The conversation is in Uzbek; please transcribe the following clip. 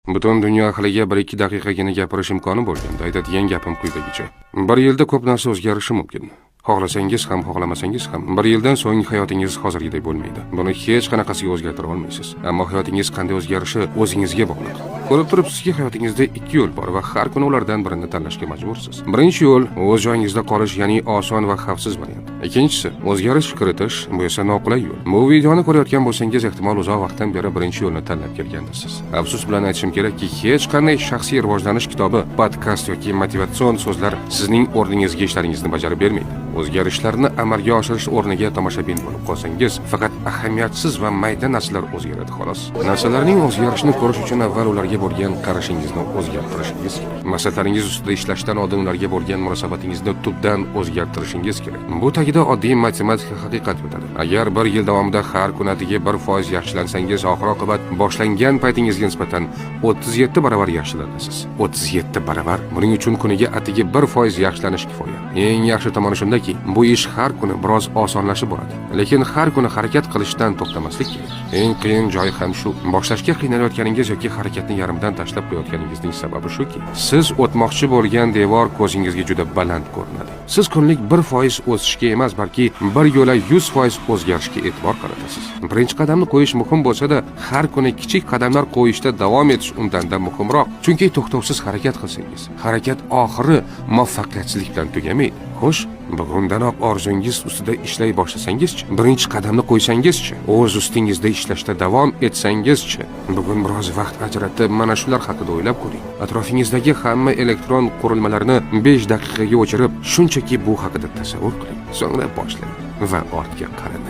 Butun dunyo ahliga 1-2 daqiqagina gapirish imkoni bo'lganda aytadigan gapim quyidagicha. Bir yilda ko'p narsa o'zgarishi mumkin. Xohlasangiz ham, xohlamasangiz ham, bir yildan so'ng hayotingiz hozirgidek bo'lmaydi. Buni hech qanaqasiga o'zgartira olmaysiz. Ammo hayotingiz qanday o'zgarishi o'zingizga bog'liq. Ko'rib turibsizki, hayotingizda 2 yo'l bor va har kuni ulardan birini tanlashga majbursiz. Birinchi yo'l o'z joyingizda qolish, ya'ni oson va xavfsiz variant. Ikkinchisi o'zgarish kiritish, bu esa noqulay yo'l. Bu videoni ko'rayotgan bo'lsangiz, ehtimol uzoq vaqtdan beri birinchi yo'lni tanlab kelgandirsiz. Afsus bilan aytishim kerakki, hech qanday shaxsiy rivojlanish kitobi, podkast yoki motivatsion so'zlar sizning o'rningizga ishlaringizni bajarib bermaydi. O'zgarishlarni amalga oshirish o'rniga tomoshabin bo'lib qolsangiz, faqat ahamiyatsiz va mayda narsalar o'zgaradi xolos. Narsalarning o'zgarishini ko'rish uchun avval ularga bo'lgan qarashingizni o'zgartirishingiz kerak. Maqsadlaringiz ustida ishlashdan oldin ularga bo'lgan munosabatingizni tubdan o'zgartirishingiz kerak. Bu tagida oddiy matematika haqiqat yotadi. Agar bir yil davomida har kuni atigi 1% yaxshilansangiz, oxir-oqibat boshlangan paytingizga nisbatan 37 baravar yaxshilanasiz. 37 baravar. Buning uchun kuniga atigi 1% yaxshilanish kifoya. Eng yaxshi tomoni shundaki, bu ish har kuni biroz osonlashib boradi. Lekin har kuni harakat qilishdan to'xtamaslik kerak. Eng qiyin joyi ham shu. Boshlashga qiynalayotganingiz yoki harakatni yarimdan tashlab qo'yayotganingizning sababi shuki, siz o'tmoqchi bo'lgan devor ko'zingizga juda baland ko'rinadi. Siz kunlik 1% o'sishga emas, balki bir yo'la 100% o'zgarishga e'tibor qaratasiz. Birinchi qadamni qo'yish muhim bo'lsa-da, har kuni kichik qadamlar qo'yishda davom etish undan-da muhimroq. Chunki to'xtovsiz harakat qilsangiz, harakat oxiri muvaffaqiyatsizlik bilan tugamaydi. Xo'sh, bugundanoq orzungiz ustida ishlay boshlasangiz-chi, birinchi qadamni qo'ysangiz-chi, o'z ustingizda ishlashda davom etsangizchi, bugun biroz vaqt ajratib mana shular haqida o'ylab ko'ring. Atrofingizdagi hamma elektron qurilmalarni 5 daqiqaga o'chirib, shunchaki bu haqida tasavvur qiling. So'ngra boshlang va ortga qarang.